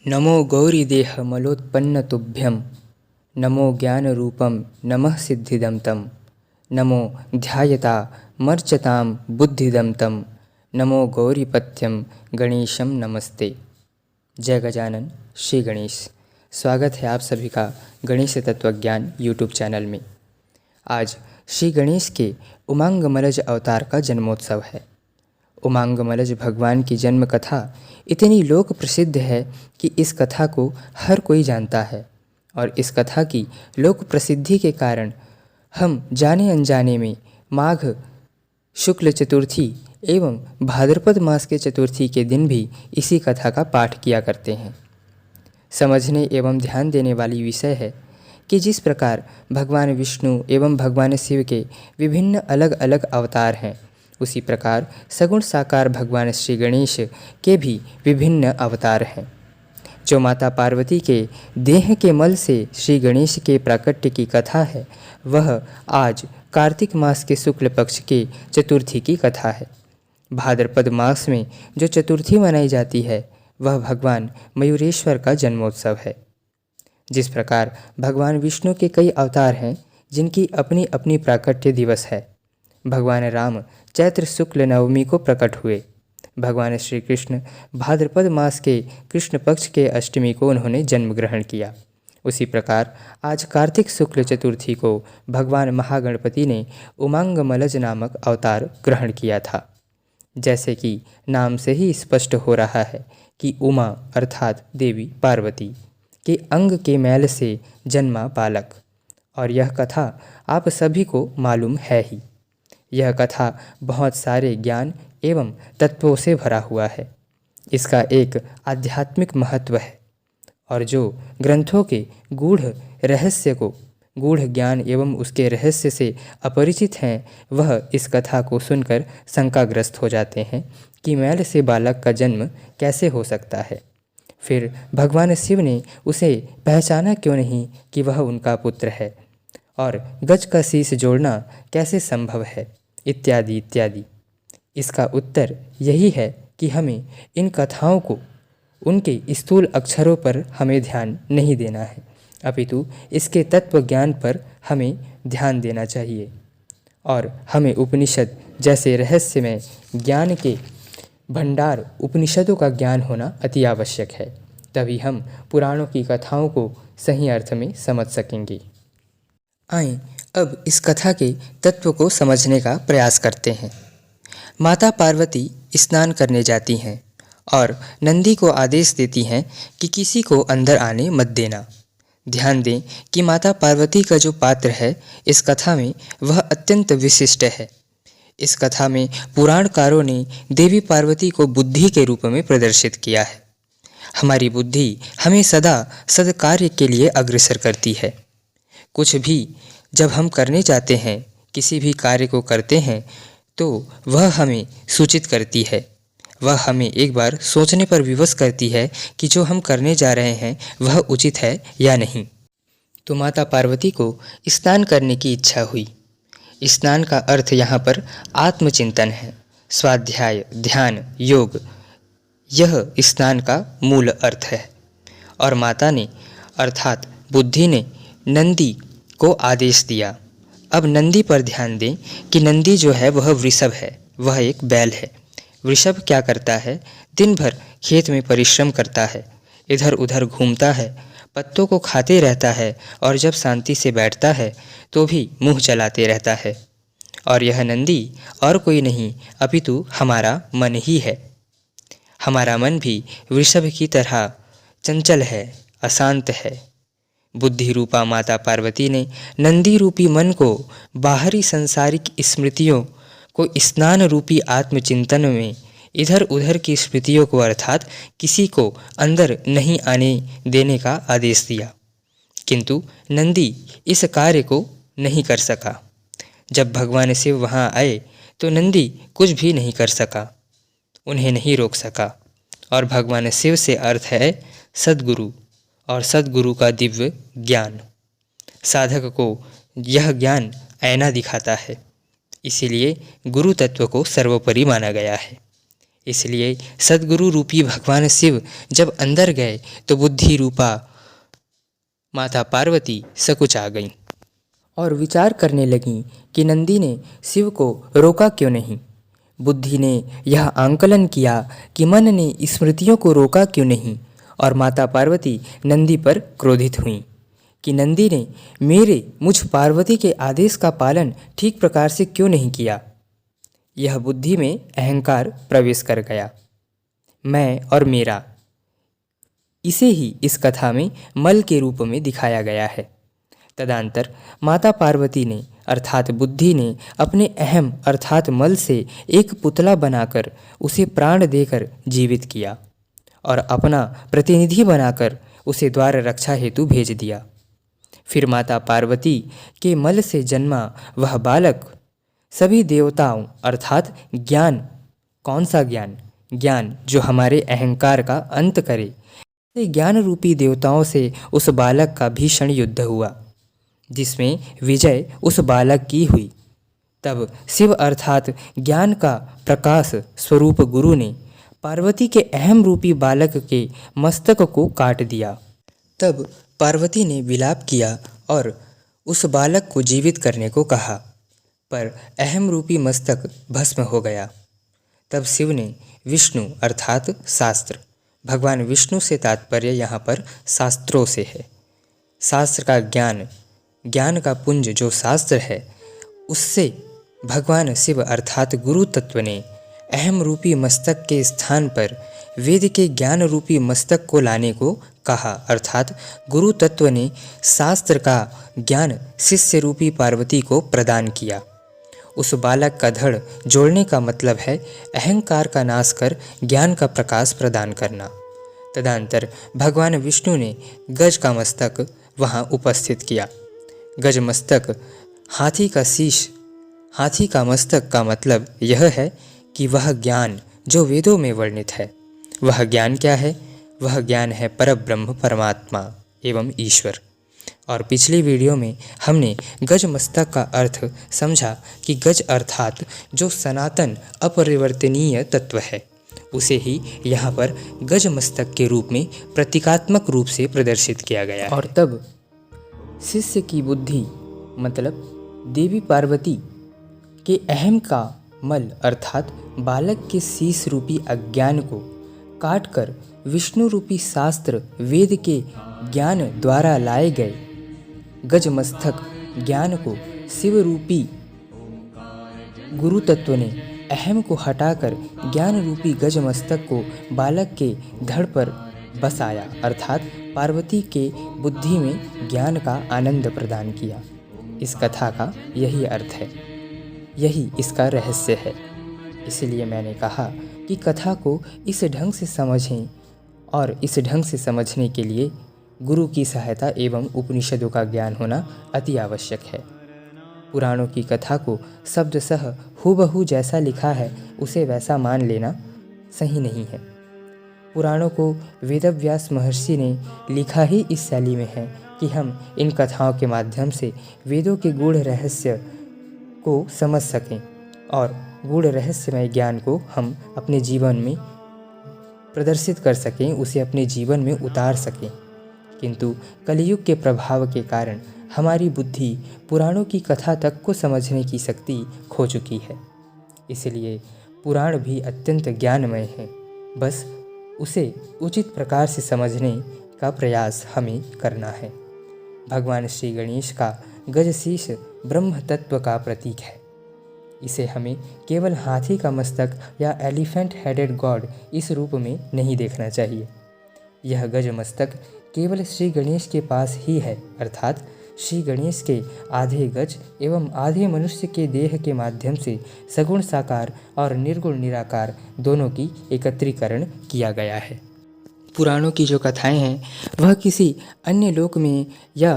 नमो गौरीदेहमलोत्पन्नतुभ्यं नमो ज्ञानरूपं नमः सिद्धिदं तं नमो ध्यायतामर्चतां बुद्धिदं तं नमो गौरीपत्यं गणेशं नमस्ते। जय गजानन श्री गणेश। स्वागत है आप सभी का गणेश तत्वज्ञान यूट्यूब चैनल में। आज श्री गणेश के उमांगमलज अवतार का जन्मोत्सव है। उमांगमलज भगवान की जन्म कथा इतनी लोक प्रसिद्ध है कि इस कथा को हर कोई जानता है और इस कथा की लोक प्रसिद्धि के कारण हम जाने अनजाने में माघ शुक्ल चतुर्थी एवं भाद्रपद मास के चतुर्थी के दिन भी इसी कथा का पाठ किया करते हैं। समझने एवं ध्यान देने वाली विषय है कि जिस प्रकार भगवान विष्णु एवं भगवान शिव के विभिन्न अलग अलग अवतार हैं, उसी प्रकार सगुण साकार भगवान श्री गणेश के भी विभिन्न अवतार हैं। जो माता पार्वती के देह के मल से श्री गणेश के प्राकट्य की कथा है, वह आज कार्तिक मास के शुक्ल पक्ष के चतुर्थी की कथा है। भाद्रपद मास में जो चतुर्थी मनाई जाती है, वह भगवान मयूरेश्वर का जन्मोत्सव है। जिस प्रकार भगवान विष्णु के कई अवतार हैं जिनकी अपनी अपनी प्राकट्य दिवस है। भगवान राम चैत्र शुक्ल नवमी को प्रकट हुए। भगवान श्री कृष्ण भाद्रपद मास के कृष्ण पक्ष के अष्टमी को उन्होंने जन्म ग्रहण किया। उसी प्रकार आज कार्तिक शुक्ल चतुर्थी को भगवान महागणपति ने उमांगमलज नामक अवतार ग्रहण किया था। जैसे कि नाम से ही स्पष्ट हो रहा है कि उमा अर्थात देवी पार्वती के अंग के मैल से जन्मा बालक, और यह कथा आप सभी को मालूम है ही। यह कथा बहुत सारे ज्ञान एवं तत्वों से भरा हुआ है। इसका एक आध्यात्मिक महत्व है और जो ग्रंथों के गूढ़ रहस्य को गूढ़ ज्ञान एवं उसके रहस्य से अपरिचित हैं, वह इस कथा को सुनकर शंकाग्रस्त हो जाते हैं कि मैल से बालक का जन्म कैसे हो सकता है। फिर भगवान शिव ने उसे पहचाना क्यों नहीं कि वह उनका पुत्र है, और गज का शीश जोड़ना कैसे संभव है, इत्यादि इत्यादि। इसका उत्तर यही है कि हमें इन कथाओं को उनके स्थूल अक्षरों पर हमें ध्यान नहीं देना है, अपितु इसके तत्व ज्ञान पर हमें ध्यान देना चाहिए। और हमें उपनिषद जैसे रहस्यमय ज्ञान के भंडार उपनिषदों का ज्ञान होना अति आवश्यक है, तभी हम पुराणों की कथाओं को सही अर्थ में समझ सकेंगे। आइए अब इस कथा के तत्व को समझने का प्रयास करते हैं। माता पार्वती स्नान करने जाती हैं और नंदी को आदेश देती हैं कि किसी को अंदर आने मत देना। ध्यान दें कि माता पार्वती का जो पात्र है इस कथा में, वह अत्यंत विशिष्ट है। इस कथा में पुराणकारों ने देवी पार्वती को बुद्धि के रूप में प्रदर्शित किया है। हमारी बुद्धि हमें सदा सद्कार्य के लिए अग्रसर करती है। कुछ भी जब हम करने जाते हैं, किसी भी कार्य को करते हैं, तो वह हमें सूचित करती है। वह हमें एक बार सोचने पर विवश करती है कि जो हम करने जा रहे हैं वह उचित है या नहीं। तो माता पार्वती को स्नान करने की इच्छा हुई। स्नान का अर्थ यहाँ पर आत्मचिंतन है, स्वाध्याय, ध्यान, योग, यह स्नान का मूल अर्थ है। और माता ने अर्थात बुद्धि ने नंदी को आदेश दिया। अब नंदी पर ध्यान दें कि नंदी जो है वह वृषभ है, वह एक बैल है। वृषभ क्या करता है? दिन भर खेत में परिश्रम करता है, इधर उधर घूमता है, पत्तों को खाते रहता है और जब शांति से बैठता है तो भी मुंह चलाते रहता है। और यह नंदी और कोई नहीं अपितु हमारा मन ही है। हमारा मन भी वृषभ की तरह चंचल है, अशांत है। बुद्धि रूपा माता पार्वती ने नंदी रूपी मन को बाहरी सांसारिक स्मृतियों को स्नान रूपी आत्मचिंतन में इधर उधर की स्मृतियों को अर्थात किसी को अंदर नहीं आने देने का आदेश दिया। किंतु नंदी इस कार्य को नहीं कर सका। जब भगवान शिव वहाँ आए तो नंदी कुछ भी नहीं कर सका, उन्हें नहीं रोक सका। और भगवान शिव से अर्थ है सद्गुरु, और सद्गुरु का दिव्य ज्ञान। साधक को यह ज्ञान ऐना दिखाता है, इसीलिए गुरु तत्व को सर्वोपरि माना गया है। इसलिए सद्गुरु रूपी भगवान शिव जब अंदर गए तो बुद्धि रूपा माता पार्वती सकुचा गईं और विचार करने लगीं कि नंदी ने शिव को रोका क्यों नहीं। बुद्धि ने यह आंकलन किया कि मन ने स्मृतियों को रोका क्यों नहीं, और माता पार्वती नंदी पर क्रोधित हुईं कि नंदी ने मुझ पार्वती के आदेश का पालन ठीक प्रकार से क्यों नहीं किया। यह बुद्धि में अहंकार प्रवेश कर गया, मैं और मेरा। इसे ही इस कथा में मल के रूप में दिखाया गया है। तदंतर माता पार्वती ने अर्थात बुद्धि ने अपने अहम अर्थात मल से एक पुतला बनाकर उसे प्राण देकर जीवित किया और अपना प्रतिनिधि बनाकर उसे द्वार रक्षा हेतु भेज दिया। फिर माता पार्वती के मल से जन्मा वह बालक सभी देवताओं अर्थात ज्ञान, कौन सा ज्ञान? ज्ञान जो हमारे अहंकार का अंत करे, ज्ञान रूपी देवताओं से उस बालक का भीषण युद्ध हुआ, जिसमें विजय उस बालक की हुई। तब शिव अर्थात ज्ञान का प्रकाश स्वरूप गुरु ने पार्वती के अहम रूपी बालक के मस्तक को काट दिया। तब पार्वती ने विलाप किया और उस बालक को जीवित करने को कहा, पर अहम रूपी मस्तक भस्म हो गया। तब शिव ने विष्णु अर्थात शास्त्र, भगवान विष्णु से तात्पर्य यहाँ पर शास्त्रों से है। शास्त्र का ज्ञान, ज्ञान का पुंज जो शास्त्र है, उससे भगवान शिव अर्थात गुरु तत्व ने अहम रूपी मस्तक के स्थान पर वेद के ज्ञान रूपी मस्तक को लाने को कहा, अर्थात गुरु तत्व ने शास्त्र का ज्ञान शिष्य रूपी पार्वती को प्रदान किया। उस बालक का धड़ जोड़ने का मतलब है अहंकार का नाश कर ज्ञान का प्रकाश प्रदान करना। तदंतर भगवान विष्णु ने गज का मस्तक वहाँ उपस्थित किया। गज मस्तक हाथी का शीश, हाथी का मस्तक का मतलब यह है कि वह ज्ञान जो वेदों में वर्णित है, वह ज्ञान क्या है? वह ज्ञान है परब्रह्म परमात्मा एवं ईश्वर। और पिछली वीडियो में हमने गज मस्तक का अर्थ समझा कि गज अर्थात जो सनातन अपरिवर्तनीय तत्व है, उसे ही यहाँ पर गज मस्तक के रूप में प्रतीकात्मक रूप से प्रदर्शित किया गया है। और तब शिष्य की बुद्धि मतलब देवी पार्वती के अहम का मल अर्थात बालक के शीश रूपी अज्ञान को काटकर विष्णु रूपी शास्त्र वेद के ज्ञान द्वारा लाए गए गज मस्तक ज्ञान को शिव रूपी गुरु तत्व ने अहम को हटाकर ज्ञान रूपी गज मस्तक को बालक के धड़ पर बसाया, अर्थात पार्वती के बुद्धि में ज्ञान का आनंद प्रदान किया। इस कथा का यही अर्थ है, यही इसका रहस्य है। इसलिए मैंने कहा कि कथा को इस ढंग से समझें, और इस ढंग से समझने के लिए गुरु की सहायता एवं उपनिषदों का ज्ञान होना अति आवश्यक है। पुराणों की कथा को शब्दशः हूबहू जैसा लिखा है उसे वैसा मान लेना सही नहीं है। पुराणों को वेदव्यास महर्षि ने लिखा ही इस शैली में है कि हम इन कथाओं के माध्यम से वेदों के गूढ़ रहस्य को समझ सकें और गूढ़ रहस्यमय ज्ञान को हम अपने जीवन में प्रदर्शित कर सकें, उसे अपने जीवन में उतार सकें। किंतु कलयुग के प्रभाव के कारण हमारी बुद्धि पुराणों की कथा तक को समझने की शक्ति खो चुकी है। इसलिए पुराण भी अत्यंत ज्ञानमय है, बस उसे उचित प्रकार से समझने का प्रयास हमें करना है। भगवान श्री गणेश का गजशीश ब्रह्म तत्व का प्रतीक है। इसे हमें केवल हाथी का मस्तक या एलिफेंट हेडेड गॉड इस रूप में नहीं देखना चाहिए। यह गज मस्तक केवल श्री गणेश के पास ही है, अर्थात श्री गणेश के आधे गज एवं आधे मनुष्य के देह के माध्यम से सगुण साकार और निर्गुण निराकार दोनों की एकत्रीकरण किया गया है। पुराणों की जो कथाएं हैं वह किसी अन्य लोक में या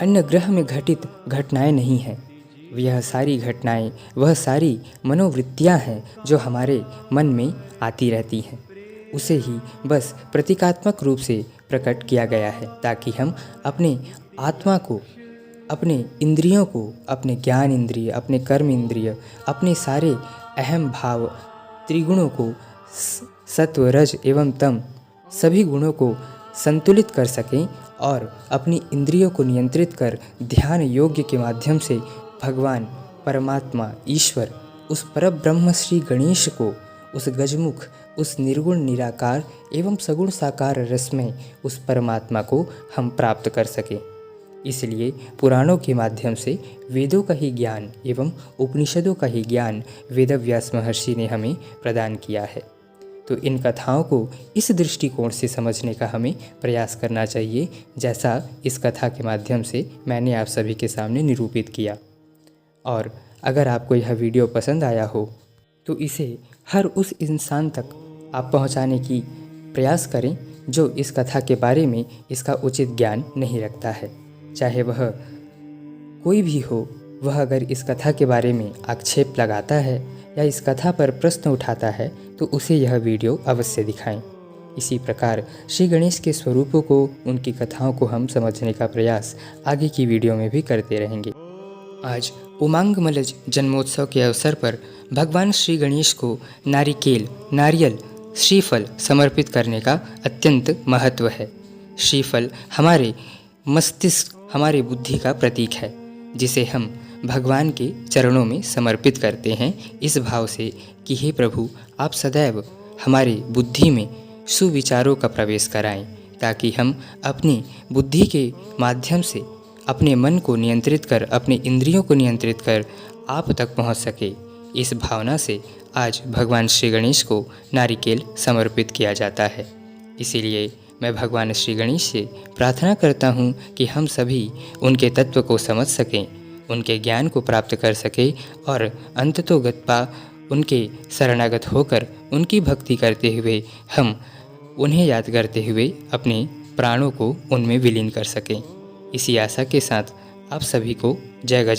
अन्य ग्रह में घटित घटनाएं नहीं हैं। यह सारी घटनाएं, वह सारी मनोवृत्तियां हैं जो हमारे मन में आती रहती हैं। उसे ही बस प्रतीकात्मक रूप से प्रकट किया गया है ताकि हम अपने आत्मा को, अपने इंद्रियों को, अपने ज्ञान इंद्रिय, अपने कर्म इंद्रिय, अपने सारे अहम भाव त्रिगुणों को सत्व, रज एवं तम सभी गुणों को संतुलित कर सकें और अपनी इंद्रियों को नियंत्रित कर ध्यान योग्य के माध्यम से भगवान परमात्मा ईश्वर उस परब्रह्म श्री गणेश को, उस गजमुख, उस निर्गुण निराकार एवं सगुण साकार रसमय उस परमात्मा को हम प्राप्त कर सकें। इसलिए पुराणों के माध्यम से वेदों का ही ज्ञान एवं उपनिषदों का ही ज्ञान वेदव्यास महर्षि ने हमें प्रदान किया है। तो इन कथाओं को इस दृष्टिकोण से समझने का हमें प्रयास करना चाहिए, जैसा इस कथा के माध्यम से मैंने आप सभी के सामने निरूपित किया। और अगर आपको यह वीडियो पसंद आया हो तो इसे हर उस इंसान तक आप पहुंचाने की प्रयास करें जो इस कथा के बारे में इसका उचित ज्ञान नहीं रखता है। चाहे वह कोई भी हो, वह अगर इस कथा के बारे में आक्षेप लगाता है या इस कथा पर प्रश्न उठाता है तो उसे यह वीडियो अवश्य दिखाएं। इसी प्रकार श्री गणेश के स्वरूपों को, उनकी कथाओं को हम समझने का प्रयास आगे की वीडियो में भी करते रहेंगे। आज उमांगमलज जन्मोत्सव के अवसर पर भगवान श्री गणेश को नारिकेल, नारियल, श्रीफल समर्पित करने का अत्यंत महत्व है। श्रीफल हमारे मस्तिष्क, हमारे बुद्धि का प्रतीक है, जिसे हम भगवान के चरणों में समर्पित करते हैं इस भाव से कि हे प्रभु, आप सदैव हमारी बुद्धि में सुविचारों का प्रवेश कराएं, ताकि हम अपनी बुद्धि के माध्यम से अपने मन को नियंत्रित कर, अपने इंद्रियों को नियंत्रित कर आप तक पहुंच सके। इस भावना से आज भगवान श्री गणेश को नारिकेल समर्पित किया जाता है। इसीलिए मैं भगवान श्री गणेश से प्रार्थना करता हूँ कि हम सभी उनके तत्व को समझ सकें, उनके ज्ञान को प्राप्त कर सकें और अंततोगत्वा उनके शरणागत होकर उनकी भक्ति करते हुए हम उन्हें याद करते हुए अपने प्राणों को उनमें विलीन कर सकें। इसी आशा के साथ आप सभी को जय गज